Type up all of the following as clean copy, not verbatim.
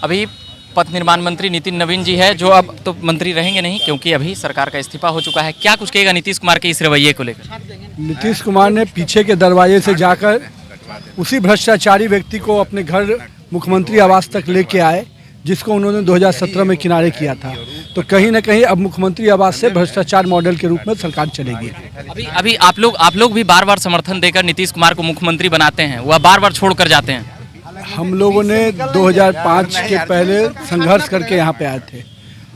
अभी पथ निर्माण मंत्री नितिन नवीन जी है, जो अब तो मंत्री रहेंगे नहीं क्योंकि अभी सरकार का इस्तीफा हो चुका है। क्या कुछ कहेगा नीतीश कुमार के इस रवैये को लेकर? नीतीश कुमार ने पीछे के दरवाजे से जाकर उसी भ्रष्टाचारी व्यक्ति को अपने घर मुख्यमंत्री आवास तक लेके आए, जिसको उन्होंने 2017 में किनारे किया था। तो कहीं ना कहीं अब मुख्यमंत्री आवास से भ्रष्टाचार मॉडल के रूप में सरकार चलेगी। अभी आप लोग भी बार बार समर्थन देकर नीतीश कुमार को मुख्यमंत्री बनाते हैं, वह बार बार छोड़ कर जाते हैं। हम लोगों ने 2005 के पहले संघर्ष करके यहाँ पे आए थे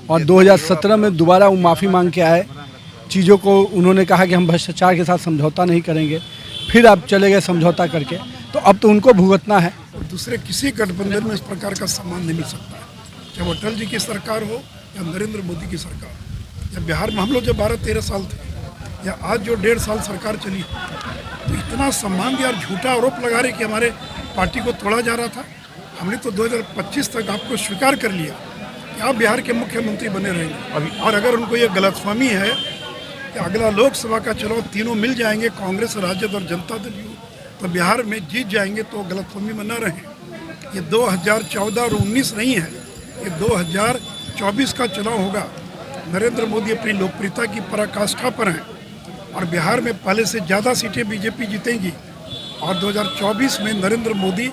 और 2017 में दोबारा वो माफ़ी मांग के आए। चीज़ों को उन्होंने कहा कि हम भ्रष्टाचार के साथ समझौता नहीं करेंगे, फिर अब चले गए समझौता करके। तो अब तो उनको भुगतना है। और दूसरे किसी गठबंधन में इस प्रकार का सम्मान नहीं मिल सकता है, चाहे वो अटल जी की सरकार हो या नरेंद्र मोदी की सरकार, या बिहार में हम लोग जब 12-13 साल थे, या आज जो 1.5 साल सरकार चली, तो इतना सम्मान दिया और झूठा आरोप लगा रहे कि हमारे पार्टी को तोड़ा जा रहा था। हमने तो 2025 तक आपको स्वीकार कर लिया कि आप बिहार के मुख्यमंत्री बने रहेंगे। और अगर उनको ये गलतफहमी है कि अगला लोकसभा का चुनाव तीनों मिल जाएंगे, कांग्रेस, राजद और जनता दल, तो बिहार में जीत जाएंगे, तो गलतफहमी में न रहें। ये 2014 और 19 नहीं है, ये 2024 का चुनाव होगा। नरेंद्र मोदी अपनी लोकप्रियता की पराकाष्ठा पर हैं और बिहार में पहले से ज़्यादा सीटें बीजेपी जीतेंगी और 2024 में नरेंद्र मोदी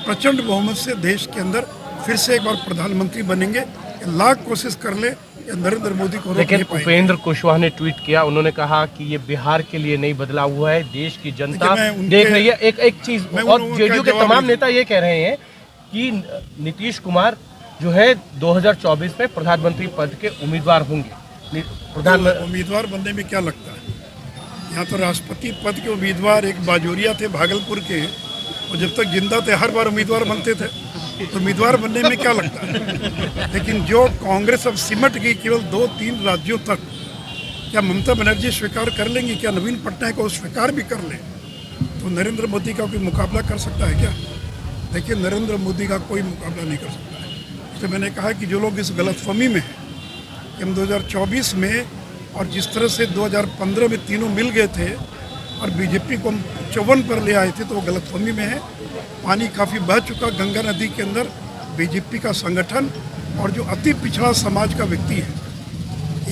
प्रचंड बहुमत से देश के अंदर फिर से एक बार प्रधानमंत्री बनेंगे। लाख कोशिश कर ले, नरेंद्र मोदी को रोक नहीं पाएंगे। उपेंद्र कुशवाहा ने ट्वीट किया, उन्होंने कहा कि ये बिहार के लिए नहीं बदला हुआ है, देश की जनता देख रही है। एक चीज और जेडीयू के तमाम नेता ये कह रहे हैं कि नीतीश कुमार जो है 2024 में प्रधानमंत्री पद के उम्मीदवार होंगे। उम्मीदवार बनने में क्या लगता है? यहाँ तो राष्ट्रपति पद के उम्मीदवार एक बाजोरिया थे भागलपुर के, और जब तक जिंदा थे हर बार उम्मीदवार बनते थे, तो उम्मीदवार बनने में क्या लगता है? लेकिन जो कांग्रेस अब सिमट गई केवल 2-3 राज्यों तक, क्या ममता बनर्जी स्वीकार कर लेंगी? क्या नवीन पटनायक को स्वीकार भी कर ले तो नरेंद्र मोदी का कोई मुकाबला कर सकता है क्या? देखिए, नरेंद्र मोदी का कोई मुकाबला नहीं कर सकता है। तो मैंने कहा कि जो लोग इस गलतफहमी में हैं कि हम 2024 में और जिस तरह से 2015 में तीनों मिल गए थे और बीजेपी को हम 54 पर ले आए थे, तो वो गलतफहमी में है। पानी काफ़ी बह चुका गंगा नदी के अंदर। बीजेपी का संगठन और जो अति पिछड़ा समाज का व्यक्ति है,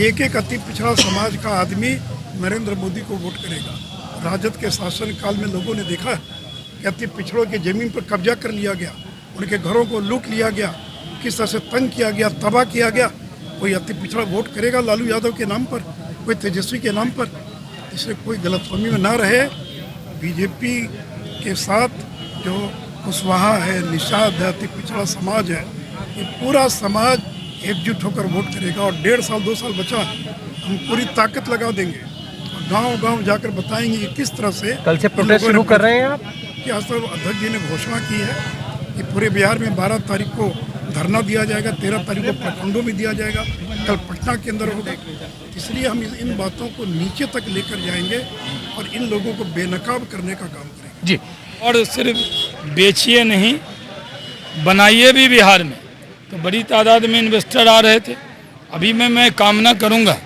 एक अति पिछड़ा समाज का आदमी नरेंद्र मोदी को वोट करेगा। राजद के शासनकाल में लोगों ने देखा कि अति पिछड़ों की ज़मीन पर कब्जा कर लिया गया, उनके घरों को लूट लिया गया, किस तरह से तंग किया गया, तबाह किया गया। कोई अति पिछड़ा वोट करेगा लालू यादव के नाम पर, कोई तेजस्वी के नाम पर? इसलिए कोई गलतफहमी में ना रहे। बीजेपी के साथ जो कुशवाहा है, निषाद है, अति पिछड़ा समाज है, ये पूरा समाज एकजुट होकर वोट करेगा। और 1.5 साल 2 साल बचा, हम पूरी ताकत लगा देंगे और गांव-गांव जाकर बताएंगे कि किस तरह से। कल से प्रोटेस्ट शुरू कर रहे हैं आप? कि आज तक अध्यक्ष जी ने घोषणा की है कि पूरे बिहार में 12 तारीख को धरना दिया जाएगा, 13 तारीख को प्रखंडों में दिया जाएगा, कल पटना के अंदर होगा। इसलिए हम इन बातों को नीचे तक लेकर जाएंगे और इन लोगों को बेनकाब करने का काम करेंगे जी। और सिर्फ बेचिए नहीं, बनाइए भी बिहार में। तो बड़ी तादाद में इन्वेस्टर आ रहे थे। अभी मैं कामना करूंगा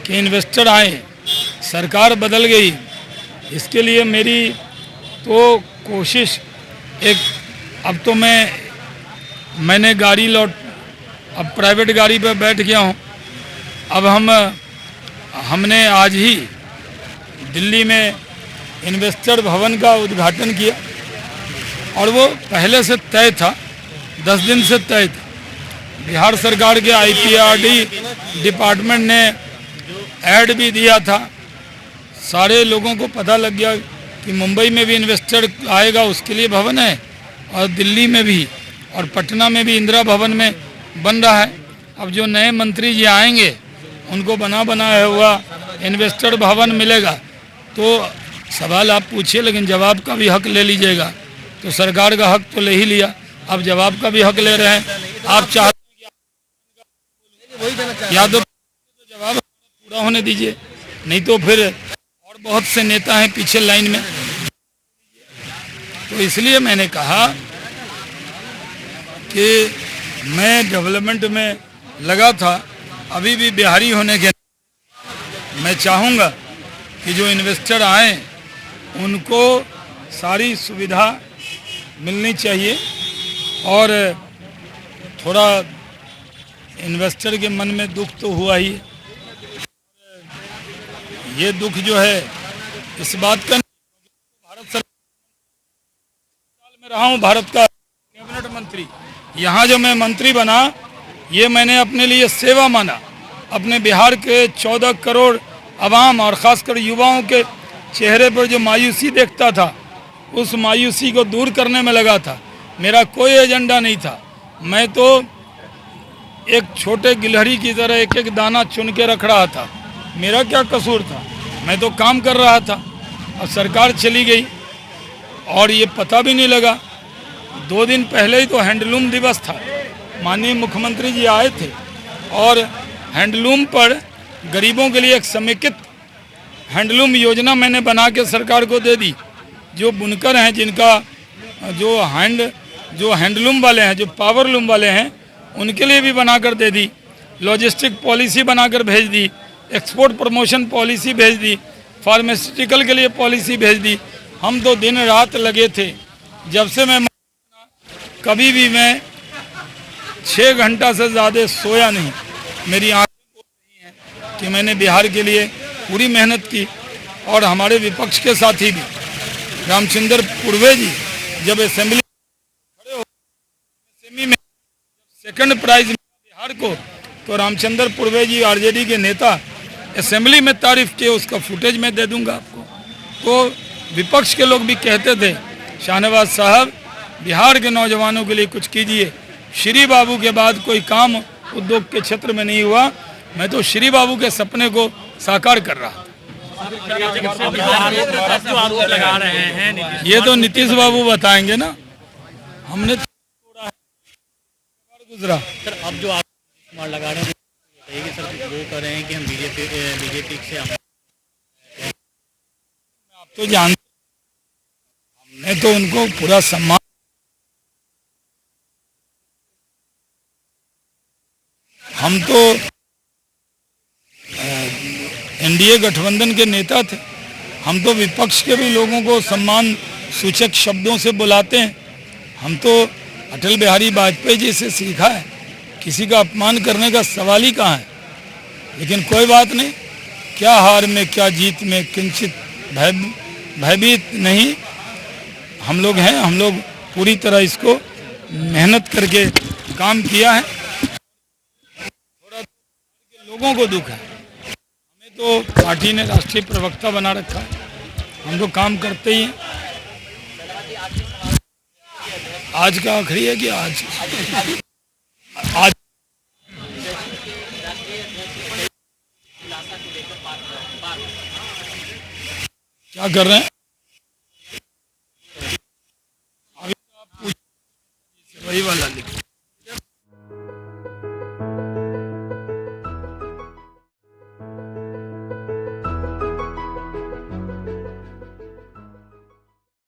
कि इन्वेस्टर आए, सरकार बदल गई, इसके लिए मेरी तो कोशिश एक, अब तो मैंने गाड़ी अब प्राइवेट गाड़ी पर बैठ गया हूँ। अब हमने आज ही दिल्ली में इन्वेस्टर भवन का उद्घाटन किया और वो पहले से तय था, 10 दिन से तय था। बिहार सरकार के IPRD डिपार्टमेंट ने ऐड भी दिया था, सारे लोगों को पता लग गया कि मुंबई में भी इन्वेस्टर आएगा, उसके लिए भवन है, और दिल्ली में भी और पटना में भी इंदिरा भवन में बन रहा है। अब जो नए मंत्री जी आएंगे उनको बनाया हुआ इन्वेस्टर भवन मिलेगा। तो सवाल आप पूछिए, लेकिन जवाब का भी हक ले लीजिएगा। तो सरकार का हक तो ले ही लिया, अब जवाब का भी हक ले रहे हैं। आप चाहते या तो जवाब पूरा होने दीजिए, नहीं तो फिर और बहुत से नेता हैं पीछे लाइन में। तो इसलिए मैंने कहा कि मैं डेवलपमेंट में लगा था, अभी भी बिहारी होने के मैं चाहूँगा कि जो इन्वेस्टर आए उनको सारी सुविधा मिलनी चाहिए। और थोड़ा इन्वेस्टर के मन में दुख तो हुआ ही है। ये दुख जो है इस बात का, भारत सरकार में रहा हूँ, भारत का कैबिनेट मंत्री, यहाँ जो मैं मंत्री बना, ये मैंने अपने लिए सेवा माना। अपने बिहार के 14 करोड़ अवाम और ख़ासकर युवाओं के चेहरे पर जो मायूसी देखता था, उस मायूसी को दूर करने में लगा था। मेरा कोई एजेंडा नहीं था। मैं तो एक छोटे गिलहरी की तरह एक एक दाना चुन के रख रहा था। मेरा क्या कसूर था? मैं तो काम कर रहा था और सरकार चली गई और ये पता भी नहीं लगा। 2 दिन पहले ही तो हैंडलूम दिवस था। माननीय मुख्यमंत्री जी आए थे और हैंडलूम पर गरीबों के लिए एक समेकित हैंडलूम योजना मैंने बना के सरकार को दे दी। जो बुनकर हैं, जिनका जो हैंडलूम वाले हैं, जो पावरलूम वाले हैं, उनके लिए भी बनाकर दे दी। लॉजिस्टिक पॉलिसी बनाकर भेज दी, एक्सपोर्ट प्रमोशन पॉलिसी भेज दी, फार्मास्यूटिकल के लिए पॉलिसी भेज दी। हम तो दिन रात लगे थे। जब से मैं कभी भी मैं 6 घंटा से ज़्यादा सोया नहीं। मेरी आंखें बोल रही हैं कि मैंने बिहार के लिए पूरी मेहनत की। और हमारे विपक्ष के साथी भी, रामचंद्र पूर्वे जी जब असेंबली खड़े हो, सेमी में सेकंड प्राइज बिहार को, तो रामचंद्र पूर्वे जी आरजेडी के नेता असेंबली में तारीफ किए। उसका फुटेज मैं दे दूंगा आपको। तो विपक्ष के लोग भी कहते थे, शाहनवाज साहब बिहार के नौजवानों के लिए कुछ कीजिए। श्री बाबू के बाद कोई काम उद्योग के क्षेत्र में नहीं हुआ। मैं तो श्री बाबू के सपने को साकार कर रहा था। लगा रहे हैं ये तो नीतीश बाबू बताएंगे ना। हमने गुजरा। सर, अब जो आप लगा रहे हैं कि सर वो कह रहे हैं कि हम बीजेपी से आप तो जानते, हमने तो उनको पूरा सम्मान। हम तो एनडीए गठबंधन के नेता थे। हम तो विपक्ष के भी लोगों को सम्मान सूचक शब्दों से बुलाते हैं। हम तो अटल बिहारी वाजपेयी जी से सीखा है, किसी का अपमान करने का सवाल ही कहाँ है। लेकिन कोई बात नहीं, क्या हार में क्या जीत में किंचित भयभीत नहीं हम लोग हैं। हम लोग पूरी तरह इसको मेहनत करके काम किया है। थोड़ा लोगों को दुख है, हमें तो पार्टी ने राष्ट्रीय प्रवक्ता बना रखा है। हम तो काम करते ही हैं। आज का आखिरी है कि आज क्या कर रहे हैं?